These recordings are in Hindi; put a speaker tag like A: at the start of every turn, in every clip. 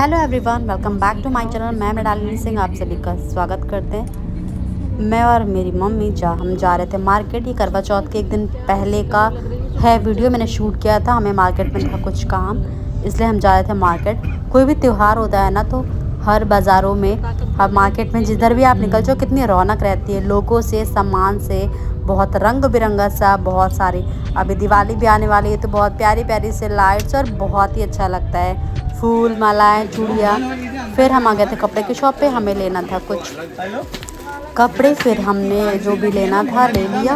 A: Hello everyone, welcome back to my channel. मैं मृणालिनी सिंह आप सभी का स्वागत करते हैं। मैं और मेरी मम्मी हम जा रहे थे मार्केट। ये करवा चौथ के एक दिन पहले का है वीडियो, मैंने शूट किया था। हमें मार्केट में था कुछ काम, इसलिए हम जा रहे थे मार्केट। कोई भी त्यौहार होता है ना, तो हर बाज़ारों में, हर मार्केट में, जिधर भी आप निकल जाओ, कितनी रौनक रहती है लोगों से, सामान से। बहुत रंग बिरंगा सा, बहुत सारी। अभी दिवाली भी आने वाली है, तो बहुत प्यारी प्यारी से लाइट्स, और बहुत ही अच्छा लगता है। फूल, मालाएं, चूड़ियाँ। फिर हम आ गए थे कपड़े की शॉप पे, हमें लेना था कुछ कपड़े। फिर हमने जो भी लेना था ले लिया,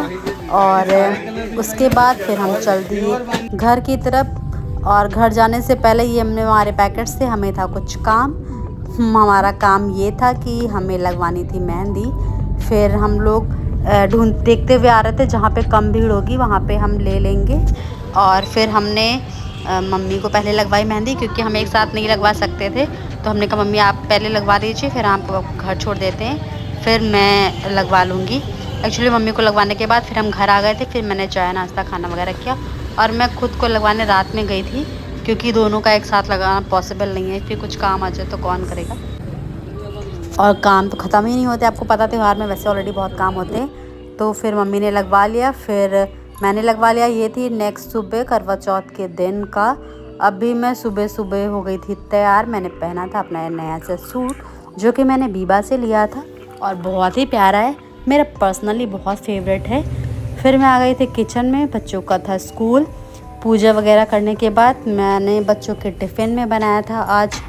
A: और उसके बाद फिर हम चल दिए घर की तरफ। और घर जाने से पहले ये हमने हमारे पैकेट्स थे, हमें था कुछ काम। हमारा काम ये था कि हमें लगवानी थी मेहंदी। फिर हम लोग देखते हुए आ रहे थे, जहाँ पे कम भीड़ होगी वहाँ पे हम ले लेंगे। और फिर हमने मम्मी को पहले लगवाई मेहंदी, क्योंकि हम एक साथ नहीं लगवा सकते थे। तो हमने कहा मम्मी आप पहले लगवा दीजिए, फिर आप घर छोड़ देते हैं, फिर मैं लगवा लूँगी। एक्चुअली मम्मी को लगवाने के बाद फिर हम घर आ गए थे। फिर मैंने चाय नाश्ता खाना वगैरह किया, और मैं खुद को लगवाने रात में गई थी, क्योंकि दोनों का एक साथ लगाना पॉसिबल नहीं है। फिर कुछ काम आ जाए तो कौन करेगा, और काम तो ख़त्म ही नहीं होते। आपको पता त्यौहार में वैसे ऑलरेडी बहुत काम होते हैं। तो फिर मम्मी ने लगवा लिया, फिर मैंने लगवा लिया। ये थी नेक्स्ट सुबह करवा चौथ के दिन का। अभी मैं सुबह सुबह हो गई थी तैयार। मैंने पहना था अपना नया सा सूट, जो कि मैंने बीबा से लिया था, और बहुत ही प्यारा है, मेरा पर्सनली बहुत फेवरेट है। फिर मैं आ गई थी किचन में, बच्चों का था स्कूल। पूजा वगैरह करने के बाद मैंने बच्चों के टिफ़िन में बनाया था आज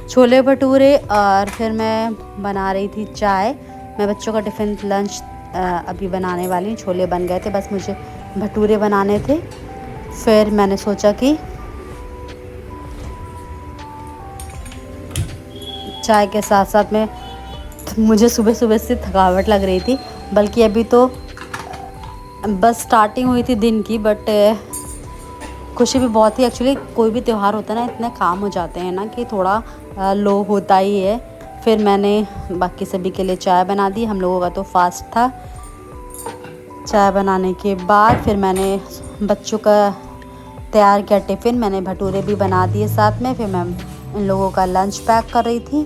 A: छोले भटूरे, और फिर मैं बना रही थी चाय। मैं बच्चों का टिफ़िन लंच अभी बनाने वाली हूँ। छोले बन गए थे, बस मुझे भटूरे बनाने थे। फिर मैंने सोचा कि चाय के साथ साथ में, मुझे सुबह सुबह से थकावट लग रही थी, बल्कि अभी तो बस स्टार्टिंग हुई थी दिन की, बट खुशी भी बहुत थी। एक्चुअली कोई भी त्यौहार होता है ना, इतने काम हो जाते हैं ना कि थोड़ा लो होता ही है। फिर मैंने बाकी सभी के लिए चाय बना दी, हम लोगों का तो फास्ट था। चाय बनाने के बाद फिर मैंने बच्चों का तैयार किया टिफ़िन, मैंने भटूरे भी बना दिए साथ में। फिर मैं इन लोगों का लंच पैक कर रही थी,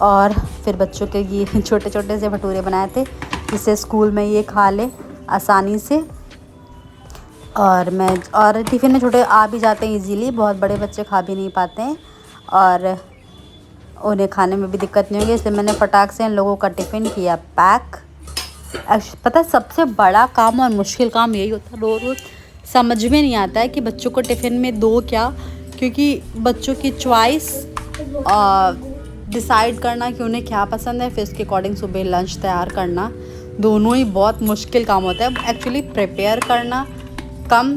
A: और फिर बच्चों के ये छोटे छोटे से भटूरे बनाए थे, जिससे स्कूल में ये खा ले आसानी से। और टिफ़िन में छोटे आ भी जाते हैं इजीली, बहुत बड़े बच्चे खा भी नहीं पाते हैं, और उन्हें खाने में भी दिक्कत नहीं होगी, इसलिए मैंने फटाक से इन लोगों का टिफ़िन किया पैक। पता है सबसे बड़ा काम और मुश्किल काम यही होता है, रोज़ रोज़ समझ में नहीं आता है कि बच्चों को टिफ़िन में दो क्या, क्योंकि बच्चों की चॉइस डिसाइड करना कि उन्हें क्या पसंद है, फिर उसके अकॉर्डिंग सुबह लंच तैयार करना, दोनों ही बहुत मुश्किल काम होता है। एक्चुअली प्रिपेयर करना कम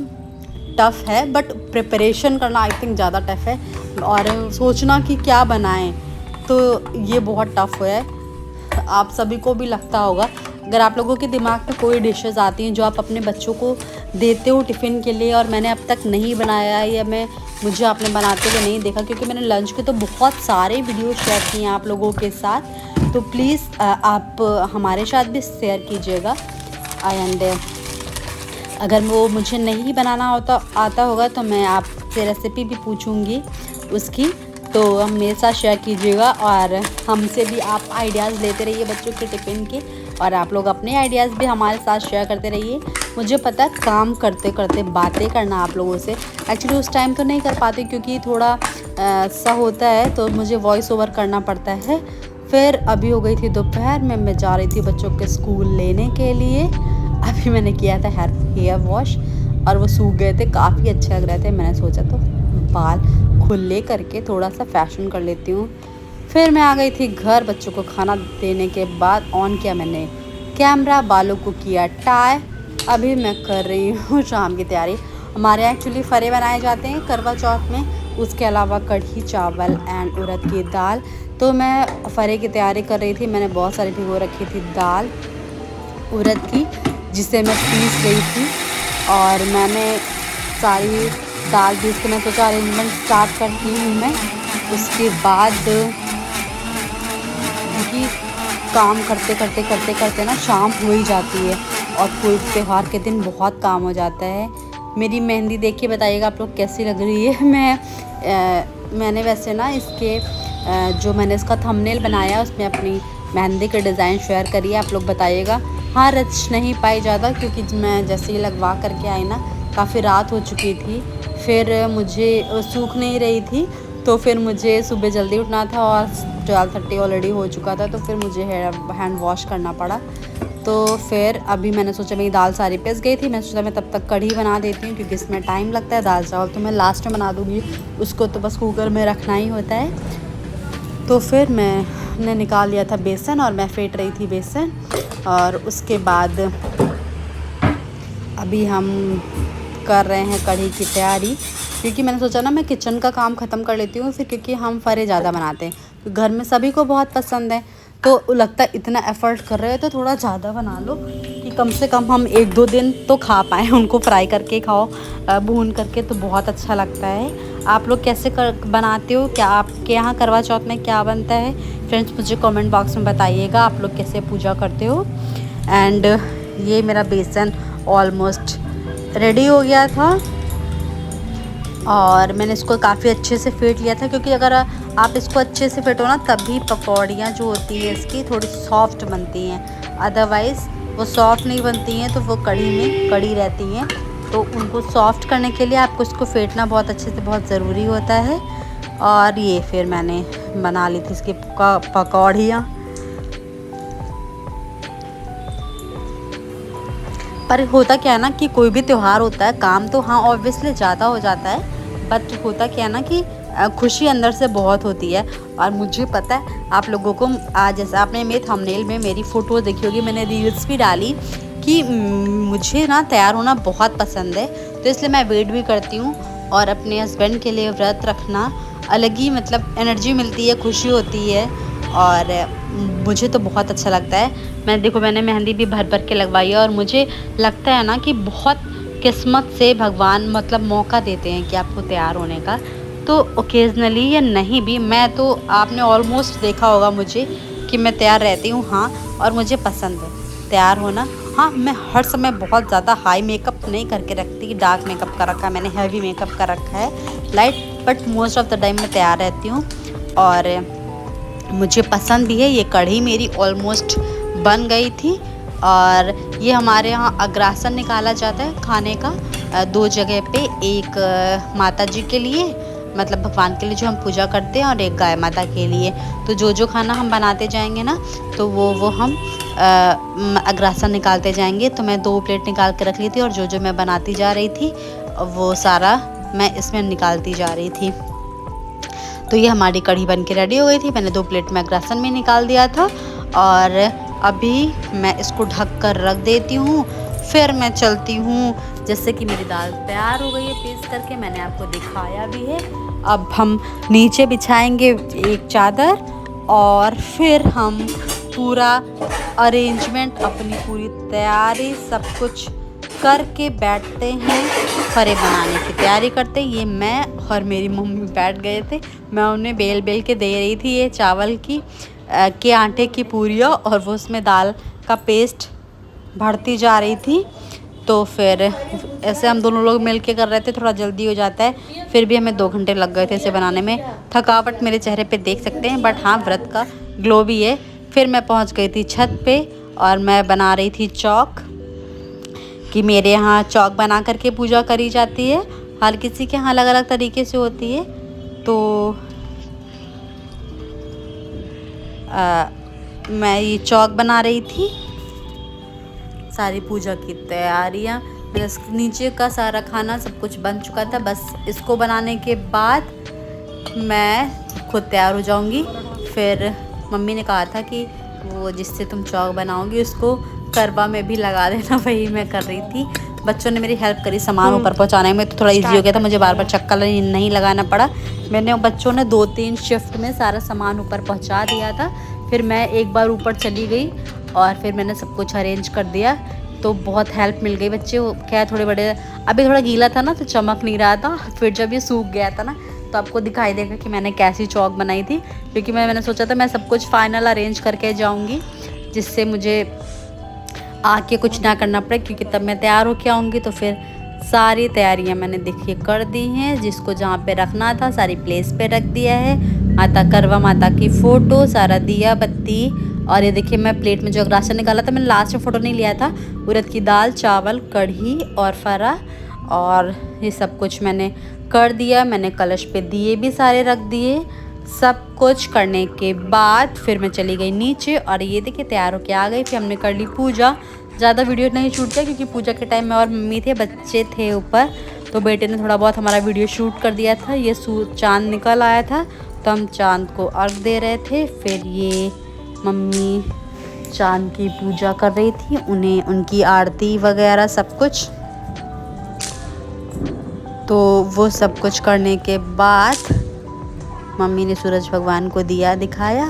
A: टफ़ है, बट प्रिपरेशन करना आई थिंक ज़्यादा टफ़ है, और सोचना कि क्या बनाएं, तो ये बहुत टफ़ है। आप सभी को भी लगता होगा, अगर आप लोगों के दिमाग में कोई डिशेस आती हैं जो आप अपने बच्चों को देते हो टिफ़िन के लिए, और मैंने अब तक नहीं बनाया, या मुझे आपने बनाते हुए नहीं देखा, क्योंकि मैंने लंच के तो बहुत सारे वीडियो शेयर किए हैं आप लोगों के साथ, तो प्लीज़ आप हमारे साथ भी शेयर कीजिएगा। एंड अगर वो मुझे नहीं बनाना आता होगा, तो मैं आपसे रेसिपी भी पूछूंगी उसकी, तो हम मेरे साथ शेयर कीजिएगा। और हमसे भी आप आइडियाज़ लेते रहिए बच्चों के टिफ़िन के, और आप लोग अपने आइडियाज़ भी हमारे साथ शेयर करते रहिए। मुझे पता है काम करते करते बातें करना आप लोगों से, एक्चुअली उस टाइम तो नहीं कर पाती, क्योंकि थोड़ा सा होता है, तो मुझे वॉइस ओवर करना पड़ता है। फिर अभी हो गई थी दोपहर में, मैं जा रही थी बच्चों के स्कूल लेने के लिए। अभी मैंने किया था हेयर वॉश, और वो सूख गए थे, काफ़ी अच्छे लग रहे थे। मैंने सोचा तो बाल खुले करके थोड़ा सा फैशन कर लेती हूँ। फिर मैं आ गई थी घर, बच्चों को खाना देने के बाद ऑन किया मैंने कैमरा, बालों को किया टाई। अभी मैं कर रही हूँ शाम की तैयारी। हमारे यहाँ एक्चुअली फरे बनाए जाते हैं करवा चौथ में, उसके अलावा कढ़ी चावल एंड उड़द की दाल। तो मैं फरे की तैयारी कर रही थी। मैंने बहुत सारी भिगो रखी थी दाल उड़द की, जिसे मैं पीस रही थी, और मैंने सारी दाल पीस के मैं सोचा अरेंजमेंट स्टार्ट करती हूँ मैं। उसके बाद क्योंकि काम करते ना शाम हो ही जाती है, और कोई त्यौहार के दिन बहुत काम हो जाता है। मेरी मेहंदी देख के बताइएगा आप लोग कैसी लग रही है। मैंने वैसे ना इसके जो मैंने इसका थंबनेल बनाया उसमें अपनी मेहंदी के डिज़ाइन शेयर करिए, आप लोग बताइएगा। हाँ, रच नहीं पाई ज़्यादा क्योंकि मैं जैसे ही लगवा करके आई ना काफ़ी रात हो चुकी थी, फिर मुझे सूख नहीं रही थी, तो फिर मुझे सुबह जल्दी उठना था और 12:30 ऑलरेडी हो चुका था, तो फिर मुझे हैंड वॉश करना पड़ा। तो फिर अभी मैंने सोचा मेरी दाल सारी पिस गई थी, मैं सोचा मैं तब तक कढ़ी बना देती हूँ क्योंकि इसमें टाइम लगता है। दाल चावल तो मैं लास्ट में बना दूँगी, उसको तो बस कुकर में रखना ही होता है। तो फिर मैंने निकाल लिया था बेसन और मैं फेंट रही थी बेसन, और उसके बाद अभी हम कर रहे हैं कढ़ी की तैयारी, क्योंकि मैंने सोचा ना मैं किचन का काम ख़त्म कर लेती हूँ फिर, क्योंकि हम फरे ज़्यादा बनाते हैं, घर में सभी को बहुत पसंद है। तो लगता है इतना एफ़र्ट कर रहे हो तो थोड़ा ज़्यादा बना लो कि कम से कम हम 1-2 दिन तो खा पाएँ उनको। फ्राई करके खाओ, भून करके, तो बहुत अच्छा लगता है। आप लोग कैसे बनाते हो? क्या आपके यहाँ करवा चौथ में क्या बनता है? फ्रेंड्स मुझे कमेंट बॉक्स में बताइएगा आप लोग कैसे पूजा करते हो। एंड ये मेरा बेसन ऑलमोस्ट रेडी हो गया था और मैंने इसको काफ़ी अच्छे से फेंट लिया था, क्योंकि अगर आप इसको अच्छे से फेंटो ना तभी पकौड़ियाँ जो होती है इसकी थोड़ी सॉफ्ट बनती हैं, अदरवाइज़ वो सॉफ्ट नहीं बनती हैं, तो वो कढ़ी में कड़ी रहती हैं। तो उनको सॉफ्ट करने के लिए आपको इसको फेंटना बहुत अच्छे से बहुत ज़रूरी होता है। और ये फिर मैंने बना ली थी इसकी पकौड़ियाँ। पर होता क्या है ना कि कोई भी त्यौहार होता है, काम तो हाँ ऑब्वियसली ज़्यादा हो जाता है, बट होता क्या है ना कि खुशी अंदर से बहुत होती है। और मुझे पता है आप लोगों को, आज जैसे आपने मेरे थंबनेल में मेरी फ़ोटो देखी होगी, मैंने रील्स भी डाली कि मुझे ना तैयार होना बहुत पसंद है, तो इसलिए मैं वेट भी करती हूँ। और अपने हस्बैंड के लिए व्रत रखना अलग ही मतलब एनर्जी मिलती है, खुशी होती है, और मुझे तो बहुत अच्छा लगता है। मैंने मेहंदी भी भर भर के लगवाई है, और मुझे लगता है ना कि बहुत किस्मत से भगवान मतलब मौका देते हैं कि आपको तैयार होने का। तो ओकेजनली या नहीं भी, मैं तो आपने ऑलमोस्ट देखा होगा मुझे कि मैं तैयार रहती हूँ, हाँ, और मुझे पसंद है तैयार होना। हाँ, मैं हर समय बहुत ज़्यादा हाई मेकअप नहीं करके रखती, डार्क मेकअप कर रखा है मैंने, हैवी मेकअप कर रखा है light, but most of the time मैं तैयार रहती हूँ और मुझे पसंद भी है। ये कढ़ी मेरी ऑलमोस्ट बन गई थी, और ये हमारे यहाँ अग्रासन निकाला जाता है खाने का 2 जगह पे, एक माता जी के लिए मतलब भगवान के लिए जो हम पूजा करते हैं, और एक गाय माता के लिए। तो जो खाना हम बनाते जाएंगे ना, तो वो हम अग्रासन निकालते जाएंगे। तो मैं 2 प्लेट निकाल के रख ली थी, और जो मैं बनाती जा रही थी वो सारा मैं इसमें निकालती जा रही थी। तो ये हमारी कढ़ी बन के रेडी हो गई थी। मैंने 2 प्लेट में अग्रासन में निकाल दिया था, और अभी मैं इसको ढक कर रख देती हूँ। फिर मैं चलती हूँ, जैसे कि मेरी दाल तैयार हो गई है पीस करके, मैंने आपको दिखाया भी है। अब हम नीचे बिछाएंगे एक चादर, और फिर हम पूरा अरेंजमेंट, अपनी पूरी तैयारी सब कुछ करके बैठते हैं, फरे बनाने की तैयारी करते हैं। ये मैं और मेरी मम्मी बैठ गए थे, मैं उन्हें बेल के दे रही थी ये चावल की के आटे की पूरियाँ, और वो उसमें दाल का पेस्ट भरती जा रही थी। तो फिर ऐसे हम दोनों लोग मिल के कर रहे थे, थोड़ा जल्दी हो जाता है, फिर भी हमें 2 घंटे लग गए थे इसे बनाने में। थकावट मेरे चेहरे पे देख सकते हैं, बट हाँ व्रत का ग्लो भी है। फिर मैं पहुंच गई थी छत पे, और मैं बना रही थी चौक, कि मेरे यहाँ चौक बना करके पूजा करी जाती है, हर किसी के यहाँ अलग अलग तरीके से होती है। तो मैं ये चौक बना रही थी, सारी पूजा की तैयारियाँ, नीचे का सारा खाना सब कुछ बन चुका था, बस इसको बनाने के बाद मैं खुद तैयार हो जाऊंगी। फिर मम्मी ने कहा था कि वो जिससे तुम चौक बनाओगी उसको करवा में भी लगा देना, वही मैं कर रही थी। बच्चों ने मेरी हेल्प करी सामान ऊपर पहुंचाने में, तो थोड़ा इजी हो गया था, मुझे बार बार चक्कर नहीं लगाना पड़ा। बच्चों ने 2-3 शिफ्ट में सारा सामान ऊपर पहुंचा दिया था। फिर मैं एक बार ऊपर चली गई और फिर मैंने सब कुछ अरेंज कर दिया, तो बहुत हेल्प मिल गई। बच्चे क्या थोड़े बड़े, अभी थोड़ा गीला था ना तो चमक नहीं रहा था, फिर जब ये सूख गया था ना तो आपको दिखाई देगा कि मैंने कैसी चौक बनाई थी, क्योंकि मैंने सोचा था मैं सब कुछ फाइनल अरेंज करके जाऊंगी, जिससे मुझे आके कुछ ना करना पड़े, क्योंकि तब मैं तैयार होके आऊँगी। तो फिर सारी तैयारियां मैंने देखिए कर दी हैं, जिसको जहाँ पे रखना था सारी प्लेस पे रख दिया है। माता करवा माता की फ़ोटो, सारा दिया बत्ती। और ये देखिए मैं प्लेट में जो राशन निकाला था, मैंने लास्ट में फ़ोटो नहीं लिया था। उड़द की दाल, चावल, कढ़ी और फरा, और ये सब कुछ मैंने कर दिया। मैंने कलश पे दिए भी सारे रख दिए। सब कुछ करने के बाद फिर मैं चली गई नीचे, और ये देखिए तैयार होके आ गई। फिर हमने कर ली पूजा। ज़्यादा वीडियो नहीं शूट किया क्योंकि पूजा के टाइम में और मम्मी थे, बच्चे थे ऊपर, तो बेटे ने थोड़ा बहुत हमारा वीडियो शूट कर दिया था। ये चाँद निकल आया था तो हम चाँद को अर्घ दे रहे थे। फिर ये मम्मी चाँद की पूजा कर रही थी, उन्हें उनकी आरती वगैरह सब कुछ। तो वो सब कुछ करने के बाद मम्मी ने सूरज भगवान को दिया दिखाया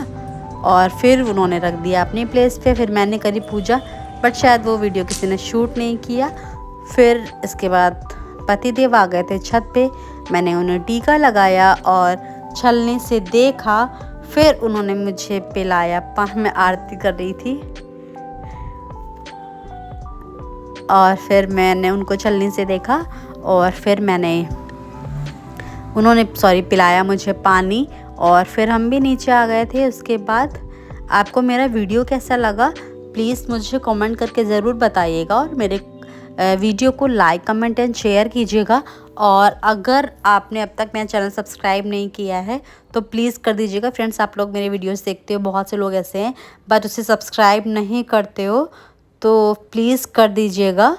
A: और फिर उन्होंने रख दिया अपनी प्लेस पे। फिर मैंने करी पूजा, बट शायद वो वीडियो किसी ने शूट नहीं किया। फिर इसके बाद पतिदेव आ गए थे छत पे, मैंने उन्हें टीका लगाया और छलनी से देखा। फिर उन्होंने मुझे पिलाया पान, मैं आरती कर रही थी, और फिर मैंने उनको छलनी से देखा और फिर उन्होंने पिलाया मुझे पानी, और फिर हम भी नीचे आ गए थे। उसके बाद आपको मेरा वीडियो कैसा लगा प्लीज़ मुझे कमेंट करके ज़रूर बताइएगा, और मेरे वीडियो को लाइक कमेंट एंड शेयर कीजिएगा। और अगर आपने अब तक मेरा चैनल सब्सक्राइब नहीं किया है तो प्लीज़ कर दीजिएगा। फ्रेंड्स, आप लोग मेरे वीडियोस देखते हो, बहुत से लोग ऐसे हैं बट उसे सब्सक्राइब नहीं करते हो, तो प्लीज़ कर दीजिएगा।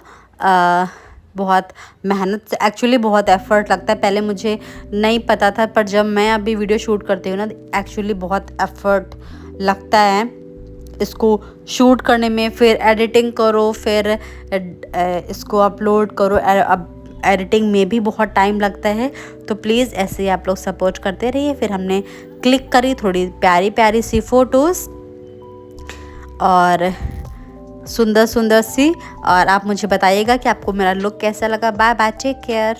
A: बहुत मेहनत से, एक्चुअली बहुत एफ़र्ट लगता है। पहले मुझे नहीं पता था, पर जब मैं अभी वीडियो शूट करती हूँ ना, एक्चुअली बहुत एफ़र्ट लगता है इसको शूट करने में। फिर एडिटिंग करो, फिर इसको अपलोड करो, अब एडिटिंग में भी बहुत टाइम लगता है। तो प्लीज़ ऐसे ही आप लोग सपोर्ट करते रहिए। फिर हमने क्लिक करी थोड़ी प्यारी प्यारी सी फ़ोटोज़, और सुंदर सुंदर सी। और आप मुझे बताइएगा कि आपको मेरा लुक कैसा लगा। Bye bye, take care.